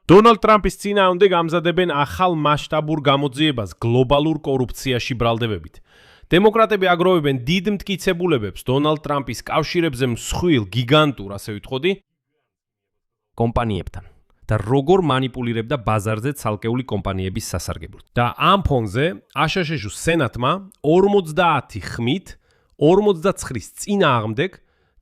დონალდ ტრამპის წინააღმდეგ ამზადებენ ახალ მასშტაბურ გამოძიებას გლობალურ კორუფციაში ბრალდებებით. დემოკრატები აგროვებენ დიდ მტკიცებულებებს დონალდ ტრამპის კავშირებზე მსხვილ გიგანტურ, ასე ვიტყოდი, კომპანიებთან და როგორ მანიპულირებდა ბაზარზე ცალკეული კომპანიების სასარგებლოდ. და ამ ფონზე აშშ-ს სენატმა 50 ხმით 49-ის წინააღმდეგ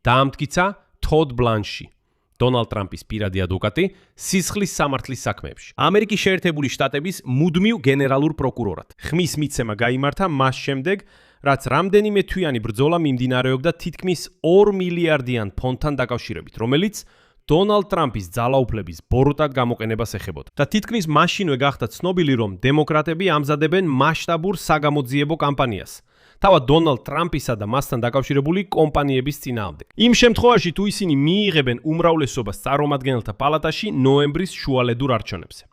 დაამტკიცა თოდ ბლანში, დონალდ ტრამპის პირადი ადვოკატი, სისხლის სამართლის საქმეებში. ამერიკის შეერთებული შტატების მუდმივ გენერალურ პროკურორად. ხმის მიცემა გაიმართა მას შემდეგ, რაც რამდენიმე თვიანი ბრძოლა მიმდინარეობდა თითქმის 2 მილიარდიან ფონდთან დაკავშირებით, რომელიც დონალდ ტრამპის ძალაუფლების ბოროტად გამოყენებას ეხებოდა. და თითქმის მაშინვე გახდა ცნობილი, რომ დემოკრატები ამზადებენ მასშტაბურ საგამოძიებო კამპანიას. თავად დონალდ ტრამპისა და მასთან დაკავშირებული კომპანიების წინააღმდეგ. იმ შემთხვევაში, თუ ისინი მიიღებენ უმრავლესობას წარმომადგენელთა პალატაში ნოემბრის შუალედურ არჩევნებზე.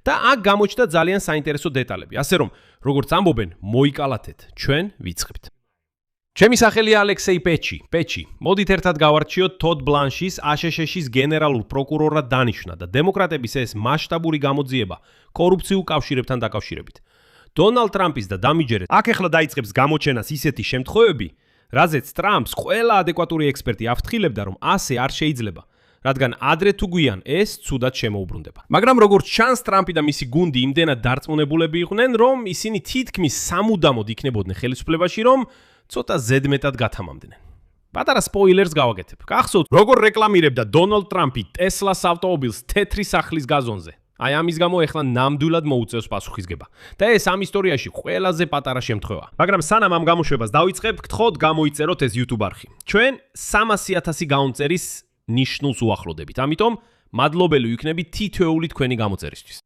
და აქ გამოჩნდა ძალიან საინტერესო დეტალები, ასე რომ, როგორც ამბობენ, მოიკალათეთ, ჩვენ ვიწყებთ. ჩემი სახელია ალექსეი პეჩი. მოდით ერთად გავარჩიოთ თოდ ბლანშის აშშ-ის გენერალურ პროკურორად დანიშვნა და დემოკრატების ეს მასშტაბური გამოძიება კორუფციულ კავშირებთან დაკავშირებით. დონალდ ტრამპის და დამიჯერეთ, აქ ახლა დაიწყებს გამოჩენას ისეთი შემთხვევები, რაზეც ტრამპს ყველა ადეკვატური ექსპერტი afრთხილებდა, რომ ასე არ შეიძლება, რადგან ადრე თუ გვიან ეს ცუდად შემოუბრუნდება. მაგრამ როგორც ჩანს, ტრამპი და მისი გუნდი იმდენად დარწმუნებულები იყვნენ, რომ ისინი თითქმის სამუდამოდ იქნებოდნენ ხელისუფლებაში, რომ ცოტა ზედმეტად გათამამდნენ. პატარა სპოილერს გავაკეთებ. გახსოვთ, როგორ რეკლამირებდა დონალდ ტრამპი ტესლას ავტომობილს თეთრი სახლის გაზონზე. აი ამის გამო ეხლა ნამდვილად მოუწევს პასუხისგება. და ეს ამ ისტორიაში ყველაზე პატარა შემთხვევაა. მაგრამ სანამ ამ გამოშვებას დავიწყებ, გთხოვთ გამოიწეროთ ეს YouTube არხი. ჩვენ 300,000 გაუნწერის ნიშნულს უახლოვდებით. ამიტომ მადლობელი ვიქნებით თითოეული თქვენი გამოწერისთვის.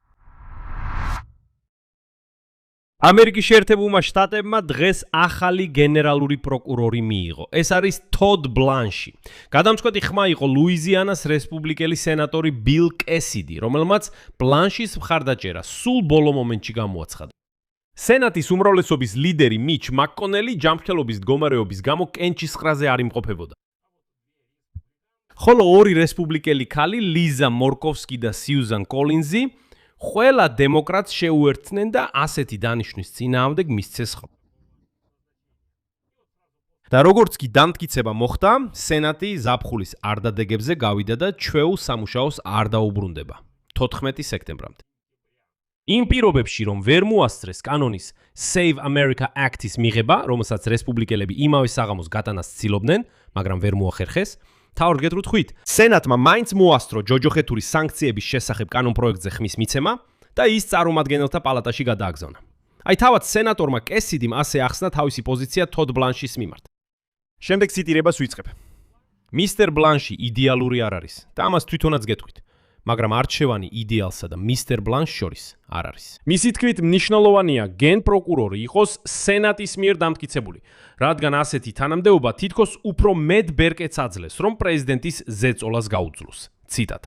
ამერიკის შეერთებულმა შტატებმა დღეს ახალი გენერალური პროკურორი მიიღო. ეს არის თოდ ბლანში. გადამწყვეტი ხმა იყო ლუიზიანას რესპუბლიკელი სენატორი ბილ კესიდი, რომელმაც ბლანშის მხარდაჭერა სულ ბოლო მომენტში გამოაცხადა. სენატის უმრავლესობის ლიდერი მიჩ მაკკონელი ჯანმრთელობის მდგომარეობის გამო კენჭისყრაზე არ იმყოფებოდა. ხოლო ორი რესპუბლიკელი ქალი ლიზა მორკოვსკი და სიუზან კოლინზი ყველა დემოკრატს შეუერთდნენ და ასეთი დანიშვნის წინააღმდეგ მისცეს ხმა. და როგორც კი დამტკიცება მოხდა, სენატი ზაფხულის არდადეგებზე გავიდა და ჩვეულ სამუშაოს არ დაუბრუნდება 14 სექტემბრამდე. იმ პირობებში, რომ ვერ მოასწრეს კანონის Save America Act-ის მიღება, რომელსაც რესპუბლიკელები იმავე საღამოს გატანას ცდილობდნენ, მაგრამ ვერ მოახერხეს, თავად გეტყვით ხვით, სენატმა მაინც მოასწრო ჯოჯოხეთური სანქციების შესახებ კანონპროექტზე ხმის მიცემა და ის წარმომადგენელთა პალატაში გადააგზავნა. აი თავად სენატორმა კესიდიმ ასე ახსნა თავისი პოზიცია თოდ ბლანშის მიმართ. შემდეგ ციტირებას ვიწყებ. მისტერ ბლანში იდეალური არ არის და ამას თვითონაც გეტყვით, მაგრამ არჩევანი იდეალსა და მისტერ ბლანშ შორის არ არის. მისი თქმით მნიშვნელოვანია გენპროკურორი იყოს სენატის მიერ დამტკიცებული, რადგან ასეთი თანამდებობა თითქოს უფრო მეტ ბერკეტს აძლევს, რომ პრეზიდენტის ზეწოლას გაუძლოს. ციტატა.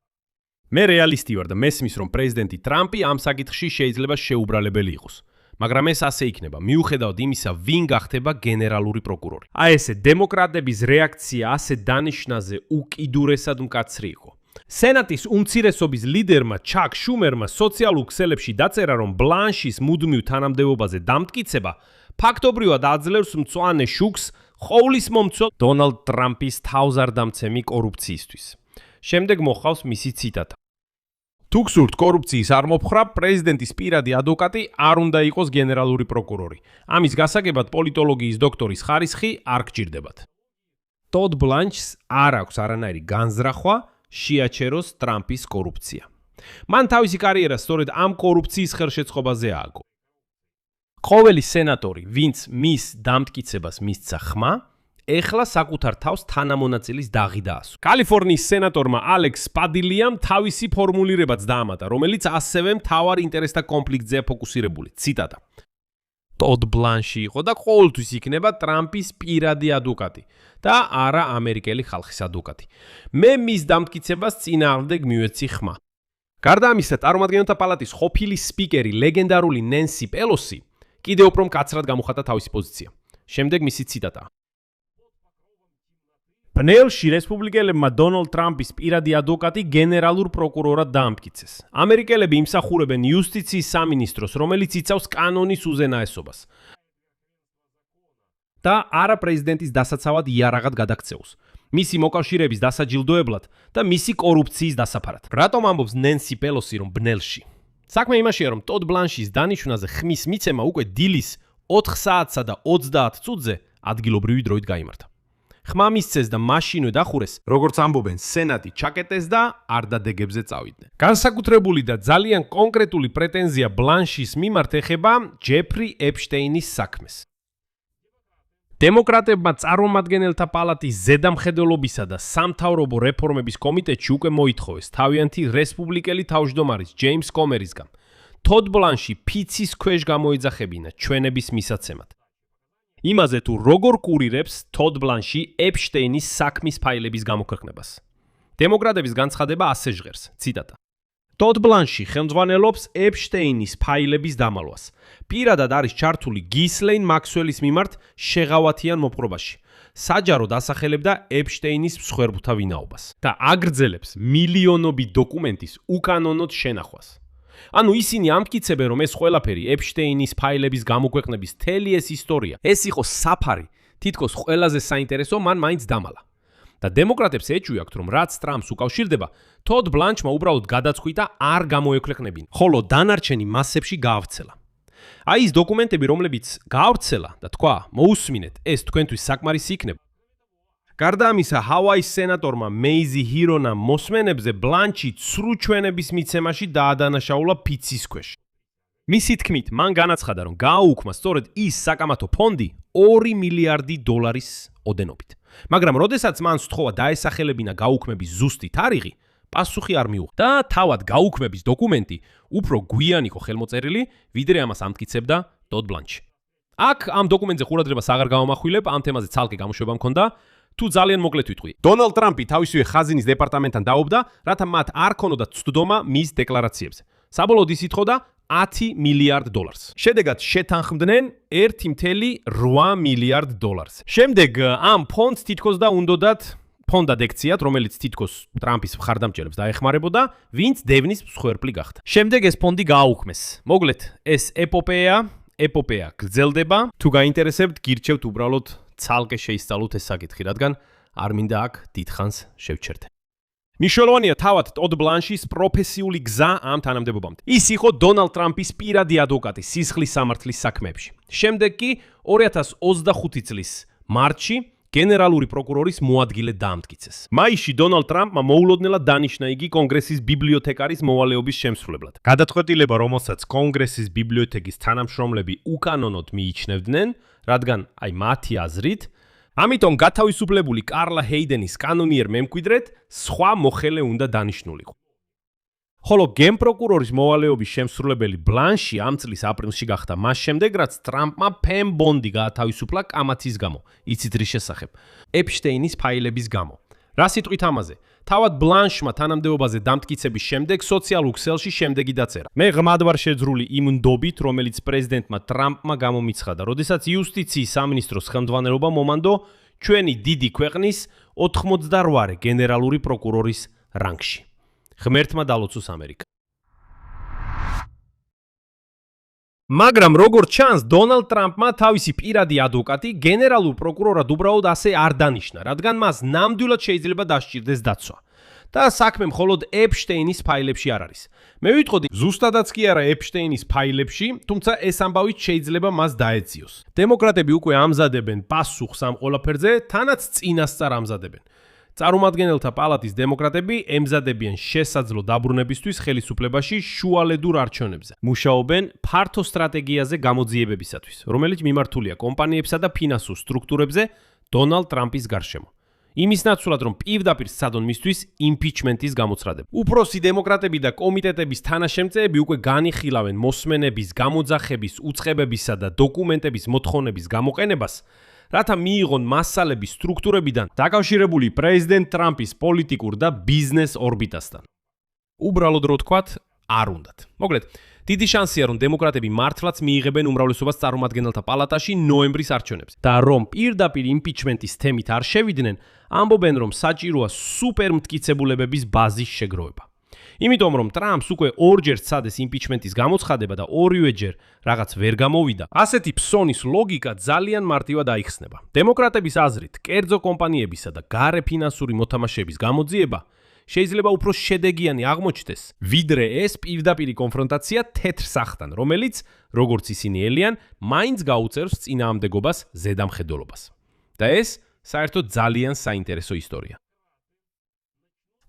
მე რეალისტი ვარ და მესმის, რომ პრეზიდენტი ტრამპი ამ საკითხში შეიძლება შეუბრალებელი იყოს. მაგრამ ეს ასე იქნება, მიუხედავად იმისა, ვინ გახდება გენერალური პროკურორი. აი ესე დემოკრატების რეაქცია ასე დანიშვნაზე უკიდურესად მკაცრი იყო. სენატის უმცირესობის ლიდერმა ჩაკ შუმერმა სოციალურ ქსელებში დაწერა, რომ ბლანშის მუდმივ თანამდებობაზე დამტკიცება ფაქტობრივად აძლევს მწვანე შუქს ყოვლის მომცველ დონალდ ტრამპის თავზარდამცემი კორუფციისთვის. შემდეგ მოხავს მისი ციტატა. თუ გსურთ კორუფციის არ მოფხრა, პრეზიდენტის პირადი ადვოკატი არ უნდა იყოს გენერალური პროკურორი. ამის გასაგებად პოლიტოლოგიის დოქტორის ხარისხი არ გჭირდებათ. თოდ ბლანშს არ აქვს არანაირი განზრახვა შეაჩეროს ტრამპის კორუფცია. მან თავისი კარიერა სწორედ ამ კორუფციის ხელშეწყობაზე ააგო. ყოველი სენატორი, ვინც მის დამტკიცებას მისცა ხმა, ეხლა საკუთარ თავს თანამონაწილის დაღი დაასვა. კალიფორნიის სენატორმა ალექს პადილიამ თავისი ფორმულირებაც დაამატა, რომელიც ასევე მთავარ ინტერესთა კონფლიქტზეა ფოკუსირებული. ციტატა. თოდ ბლანში იყო და ყოველთვის იქნება ტრამპის პირადი ადვოკატი და არა ამერიკელი ხალხის ადვოკატი. მე მის დამტკიცებას წინააღმდეგ მივეცი ხმა. გარდა ამისა, წარმომადგენელთა პალატის ყოფილი სპიკერი, ლეგენდარული ნენსი პელოსი, კიდევ უფრო მკაცრად გამოხატა თავისი პოზიცია. შემდეგ მისი ციტატა. ბნელში რესპუბლიკელებმა დონალდ ტრამპის პირადი ადვოკატი გენერალურ პროკურორად დაამტკიცეს. ამერიკელები იმსახურებენ იუსტიციის სამინისტროს, რომელიც იცავს კანონის უზენაესობას და არა პრეზიდენტის დასაცავად იარაღად გადაქცეულს, მისი მოკავშირეების დასაჯილდოებლად და მისი კორუფციის დასაფარად. რატომ ამბობს ნენსი პელოსი, რომ ბნელში? საქმე იმაშია, რომ ტოდ ბლანშის დანიშვნაზე ხმის მიცემა უკვე დილის 4 საათსა და 30 წუთზე ადგილობრივი დროით გაიმართა. ხმა მისცეს და მაშინვე დახურეს, როგორც ამბობენ, სენატი ჩაკეტეს და არდადეგებზე წავიდნენ. განსაკუთრებული და ძალიან კონკრეტული პრეტენზია ბლანშის მიმართ ეხება ჯეფრი ეპშტეინის საქმეს. დემოკრატებმა წარმომადგენელთა პალატის ზედამხედველობისა და სამთავრობო რეფორმების კომიტეტში უკვე მოითხოვეს თავიანთი რესპუბლიკელი თავმჯდომარის ჯეიმს კომერისგან თოდ ბლანში ფიცის ქვეშ გამოეძახებინა ჩვენების მისაცემად. იმაზე თუ როგორ კურირებს თოდ ბლანში ეპშტეინის საქმის ფაილების გამოქვეყნებას. დემოკრატების განცხადება ასე ჟღერს, ციტატა. თოდ ბლანში ხელმძღვანელობს ეპშტეინის ფაილების დამალვას. პირადად არის ჩართული გისლეინ მაქსველის მიმართ შეღავათიან მოპყრობაში. საჯაროდ ასახელებდა ეპშტეინის მსხვერპლთა ვინაობას და აგრძელებს მილიონობით დოკუმენტის უკანონოდ შენახვას. ანუ ისინი ამტკიცებენ, რომ ეს ყველაფერი ეპშტეინის ფაილების გამოქვეყნების მთელი ეს ისტორია, ეს იყო საფარი, თითქოს ყველაზე საინტერესო მან მაინც დამალა. და დემოკრატებს ეჭვიაქვთ, რომ რაც ტრამპს უკავშირდება, თოდ ბლანჩმა უბრალოდ გადაწყვიტა არ გამოექვეყნებინა, ხოლო დანარჩენი მასებში გაავრცელა. აი ის დოკუმენტები, რომლებიც გაავრცელა და თქვა, მოусმინეთ, ეს თქვენთვის საკმარისი იქნება. გარდა ამისა, ჰავაის სენატორმა მეიზი ჰირონამ მოსმენებზე ბლანჩი ცრუ ჩვენების მიცემაში დაადანაშაულა ფიცის ქვეშ. მისი თქმით, მან განაცხადა, რომ გააუქმა სწორედ ის საკამათო ფონდი 2 მილიარდი დოლარის ოდენობით. მაგრამ როდესაც მან სთხოვა დაესახელებინა გაუქმების ზუსტი თარიღი, პასუხი არ მიუღია. და თავად გაუქმების დოკუმენტი უფრო გვიან იყო ხელმოწერილი, ვიდრე ამას ამტკიცებდა თოდ ბლანში. აქ ამ დოკუმენტზე ყურადღებას აღარ გავამახვილებ, ამ თემაზე ცალკე გამოშვება მქონდა. თუ ძალიან მოკლედ ვიტყვი. დონალდ ტრამპი თავისივე ხაზინის დეპარტამენტთან დაობდა, რათა მათ არ ქონოდათ ცდომა მის დეკლარაციებზე. საბოლოოდ ის ითხოვდა 10 მილიარდ დოლარს. შედეგად შეთანხმდნენ 1.8 მილიარდ დოლარს. შემდეგ ამ ფონდს თითქოს და უნდოდათ ფონდად ექციათ, რომელიც თითქოს ტრამპის მხარდამჭერებს დაეხმარებოდა, ვინც დევნის მსხვერპლი გახდა. შემდეგ ეს ფონდი გააუქმეს. მოგლეთ, ეს ეპოპეა გრძელდება. თუ გაინტერესებთ, გირჩევთ უბრალოდ ცალკე შეისწავლოთ ეს საკითხი, რადგან არ მინდა აქ დიდხანს შევჩერდე. მნიშვნელოვანია თავად თოდ ბლანშის პროფესიული გზა ამ თანამდებობამდე. ის იყო დონალდ ტრამპის პირადი ადვოკატი სისხლის სამართლის საქმეებში. შემდეგ კი 2025 წლის მარტში გენერალური პროკურორის მოადგილედ დაამტკიცეს. მაისში დონალდ ტრამპმა მოულოდნელად დანიშნა იგი კონგრესის ბიბლიოთეკარის მოვალეობის შემსრულებლად. გადაწყვეტილება, რომელსაც კონგრესის ბიბლიოთეკის თანამშრომლები უკანონოდ მიიჩნევდნენ, რადგან აი მათი აზრით, ამიტომ გათავისუფლებული კარლა ჰეიდენის კანონიერ მემკვიდრედ სხვა მოხელე უნდა დანიშნულიყო. ხოლო გენპროკურორის მოვალეობის შემსრულებელი ბლანში ამ წლის აპრილში გახდა მას შემდეგ, რაც ტრამპმა ფემ ბონდი გაათავისუფლა კამათის გამო. იცით რის შესახებ? ეპშტეინის ფაილების გამო. რა სიტყვით ამაზე? თავად ბლანშმა თანამდებობაზე დამტკიცების შემდეგ სოციალურ ქსელში შემდეგი დაწერა. მე ღმად ვარ შეძრული იმ ნდობით, რომელიც პრეზიდენტმა ტრამპმა გამომიცხადა, როდესაც იუსტიციის სამინისტროს ხელმძღვანელობა მომანდო ჩვენი დიდი ქვეყნის 88 გენერალური პროკურორის რანგში. ღმერთმა დალოცოს ამერიკა. მაგრამ როგორც ჩანს, დონალდ ტრამპმა თავისი პირადი ადვოკატი გენერალურ პროკურორად უბრალოდ ასე არ დანიშნა, რადგან მას ნამდვილად შეიძლება დასჭირდეს დაცვა. და საქმე მხოლოდ ეპშტეინის ფაილებში არ არის. მე ვიტყოდი, ზუსტადაც კი არა ეპშტეინის ფაილებში, თუმცა ეს ამბავით შეიძლება მას დაეციოს. დემოკრატები უკვე ამზადებენ პასუხს ამ ყველაფერზე, თანაც წინასწარ ამზადებენ. წარმომადგენელთა პალატის დემოკრატები ემზადებიან შესაძლო დაბრუნებისთვის ხელისუფლებაში შუალედურ არჩევნებზე. მუშაობენ ფართო სტრატეგიაზე გამოძიებებისათვის, რომელიც მიმართულია კომპანიებსა და ფინანსურ სტრუქტურებზე დონალდ ტრამპის გარშემო. იმის ნაცვლად, რომ პირდაპირ სცადონ მისთვის იმპიჩმენტის გამოცხადება. უფროსი დემოკრატები და კომიტეტების თანაშემწეები უკვე განიხილავენ მოსმენების, გამოძახების, უწყებებისა და დოკუმენტების მოთხოვნების გამოყენებას, რათა მიიღონ მასალები სტრუქტურებიდან დაკავშირებული პრეზიდენტ ტრამპის პოლიტიკურ და ბიზნეს ორბიტასთან. უბრალოდ რო ვთქვათ, არ უნდათ. მოკლედ, დიდი შანსია, რომ დემოკრატები მართლაც მიიღებენ უმრავლესობას წარმომადგენელთა პალატაში ნოემბრის არჩევნებზე. და რომ პირდაპირ იმპიჩმენტის თემით არ შევიდნენ, ამბობენ, რომ საჭიროა სუპერმტკიცებულებების ბაზის შეგროვება. იმიტომ რომ ტრამპს უკვე ორჯერ სცადეს იმპიჩმენტის გამოცხადება და ორივეჯერ რაღაც ვერ გამოვიდა, ასეთი ფსონის ლოგიკა ძალიან მარტივად აიხსნება. დემოკრატების აზრით, კერძო კომპანიებისა და გარე ფინანსური მოთამაშეების გამოძიება შეიძლება უფრო შედეგიანი აღმოჩნდეს, ვიდრე ეს პირდაპირი კონფრონტაცია თეთრ სახთან, რომელიც, როგორც ისინი ელიან, მაინც გაუწევს წინააღმდეგობას ზედამხედველობას. და ეს საერთოდ ძალიან საინტერესო ისტორია.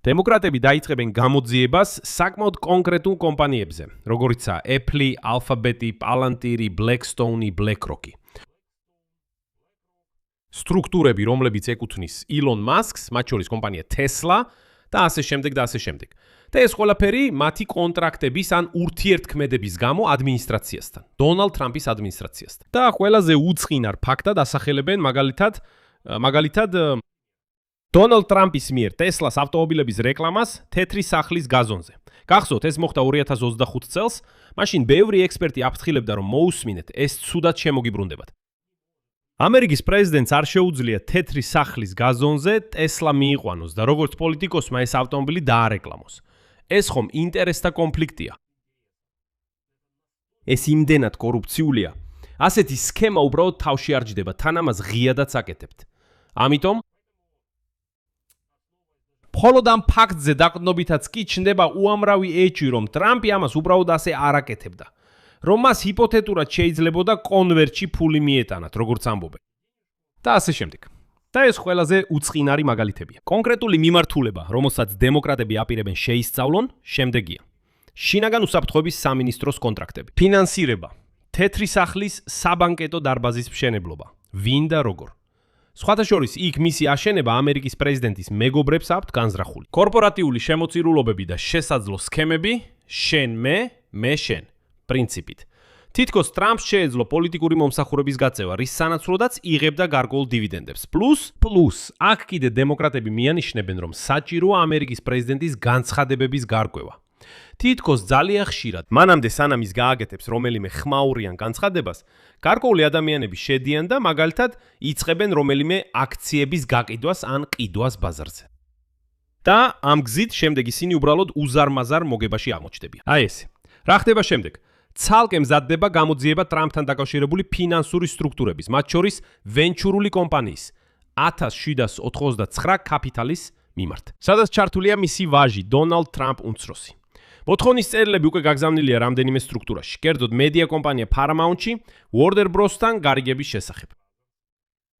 დემოკრატები დაიწყებენ გამოძიებას საკმაოდ კონკრეტულ კომპანიებზე, როგორიცაა Apple, Alphabet, Palantir, Blackstone, BlackRock. სტრუქტურები, რომლებიც ეკუთვნის Elon Musk-ს, მათ შორის კომპანია Tesla და ასე შემდეგ და ასე შემდეგ. და ეს ყველაფერი მათი კონტრაქტების ან ურთიერთქმედების გამო ადმინისტრაციასთან, დონალდ ტრამპის ადმინისტრაციასთან. და ყველაზე უწყინარ ფაქტად ასახელებენ მაგალითად დონალდ ტრამპის მიერ Tesla-ს ავტომობილების რეკლამას თეთრი სახლის გაზონზე. გახსოვთ, ეს მოხდა 2025 წელს, მაშინ ბევრი ექსპერტი აფრთხილებდა, რომ მოусმინეთ, ეს ცუდად შემოგიბრუნდებათ. ამერიკის პრეზიდენტს არ შეუძლია თეთრი სახლის გაზონზე Tesla მიიყვანოს და როგორც პოლიტიკოსმა ეს ავტომობილი დაარეკლამოს. ეს ხომ ინტერესთა კონფლიქტია. ეს იმდენად კორუფციულია. ასეთი სქემა უბრალოდ თავში არ ჯდება, თან ამას ღიადაც აკეთებთ. ამიტომ მხოლოდ ამ ფაქტზე დაყრდნობითაც კი ჩნდება უამრავი ეჭვი, რომ ტრამპი ამას უბრალოდ ასე არ აკეთებდა. რომ მას ჰიპოთეტურად შეიძლებოდა კონვერტში ფული მიეტანათ, როგორც ამბობენ. და ასე შემდეგ. და ეს ყველაზე უწყინარი მაგალითებია. კონკრეტული მიმართულება, რომელსაც დემოკრატები აპირებენ შეისწავლონ, შემდეგია. შინაგან უსაფრთხოების სამინისტროს კონტრაქტები. ფინანსირება. თეთრი სახლის საბანკეტო დარბაზის მშენებლობა. ვინ და როგორ. სხვათა შორის, იქ მისი აშენება ამერიკის პრეზიდენტის მეგობრებს აქვთ განზრახული. კორპორატიული შემოწირულობები და შესაძლო სქემები, შენ მე, მე შენ. პრინციპით. თითქოს ტრამპს შეეძლო პოლიტიკური მომსახურების გაწევა, რის სანაცვლოდაც იღებდა გარკვეულ დივიდენდებს. პლუს, აქ კიდე დემოკრატები მიანიშნებენ, რომ საჭიროა ამერიკის პრეზიდენტის განცხადებების გარკვევა. თითქოს ძალიან ხშირად, მანამდე სანამ ის გააკეთებს რომელიმე ხმაურიან განცხადებას, გარკვეული ადამიანები შედიან და მაგალითად იწყებენ რომელიმე აქციების გაყიდვას ან ყიდვას ბაზარზე. და ამ გზით შემდეგ ისინი უბრალოდ უზარმაზარ მოგებაში აღმოჩნდებიან. აი ესე. რა ხდება შემდეგ? ცალკე მზადდება გამოძიება ტრამპთან დაკავშირებული ფინანსური სტრუქტურების, მათ შორის ვენჩურული კომპანიის 1799 კაპიტალის მიმართ, სადაც ჩართულია მისი ვაჟი დონალდ ტრამპ უმცროსი. მოთხოვნის წერილები უკვე გაგზავნილია რამდენიმე სტრუქტურაში, კერძოდ მედია კომპანია Paramount-ში, Warner Bros-თან გარიგების შესახებ.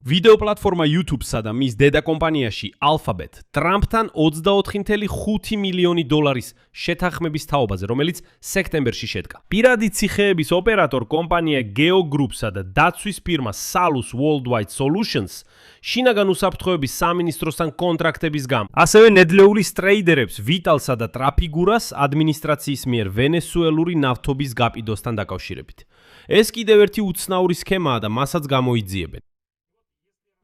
ვიდეო პლატფორმა YouTube-სა და მის დედა კომპანიაში Alphabet ტრამპთან 24.5 მილიონი დოლარის შეთანხმების თაობაზე, რომელიც სექტემბერში შედგა. პირადი ციხეების ოპერატორ კომპანია Geo Group-სა და დაცვის ფირმა Salus Worldwide Solutions შინაგან უსაფრთხოების სამინისტროსთან კონტრაქტების გამო. ასევე ნედლეულის ტრეიდერებს Vitalსა და Trafigura-ს ადმინისტრაციის მიერ ვენესუელური ნავთობის გაპიდოსთან დაკავშირებით. ეს კიდევ ერთი უცნაური სქემაა და მასაც გამოიძიებენ.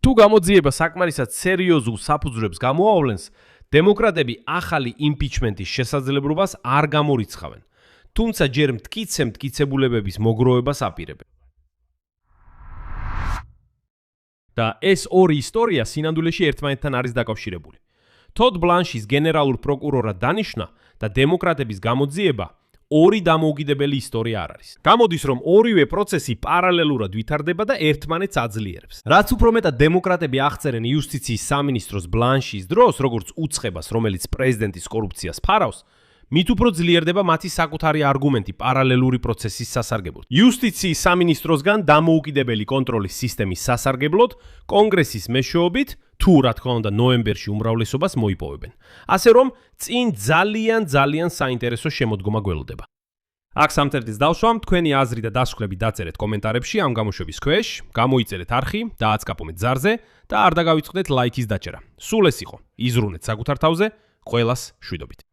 თუ გამოძიება საკმარისად სერიოზულ საფუძვლებს გამოავლენს, დემოკრატები ახალი იმპიჩმენტის შესაძლებლობას არ გამორიცხავენ, თუმცა ჯერ მტკიცებულებების მოგროვებას აპირებენ. და ეს ორი ისტორია სინამდვილეში ერთმანეთთან არის დაკავშირებული. თოდ ბლანშის გენერალურ პროკურორად დანიშნა და დემოკრატების გამოძიება ორი დამოუკიდებელი ისტორია არ არის. გამოდის, რომ ორივე პროცესი პარალელურად ვითარდება და ერთმანეთს აძლიერებს. რაც უფრო მეტად დემოკრატები აღწერენ იუსტიციის სამინისტროს ბლანშის დროს, როგორც უცხებას, რომელიც პრეზიდენტის კორუფციას ფარავს, მით უფრო ძლიერდება მათი საკუთარი არგუმენტი პარალელური პროცესის სასარგებლოდ. იუსტიციის სამინისტროსგან დამოუკიდებელი კონტროლის სისტემის სასარგებლოდ კონგრესის მეშვეობით თუ რა თქმა უნდა ნოემბერში უმრავლესობას მოიპოვებენ. ასე რომ წინ ძალიან საინტერესო შემოდგომა გველოდება. აქ სამთერდის დავშვამ, თქვენი აზრი და დასკვნები დაწერეთ კომენტარებში ამ გამოშვების ქვეშ, გამოიწერეთ არხი, დააწყაპოთ ზარზე და არ დაგავიწყდეთ ლაიქის დაჭერა. სულ ეს იყო. იზრუნეთ საკუთარ თავზე, ყველას მშვიდობით.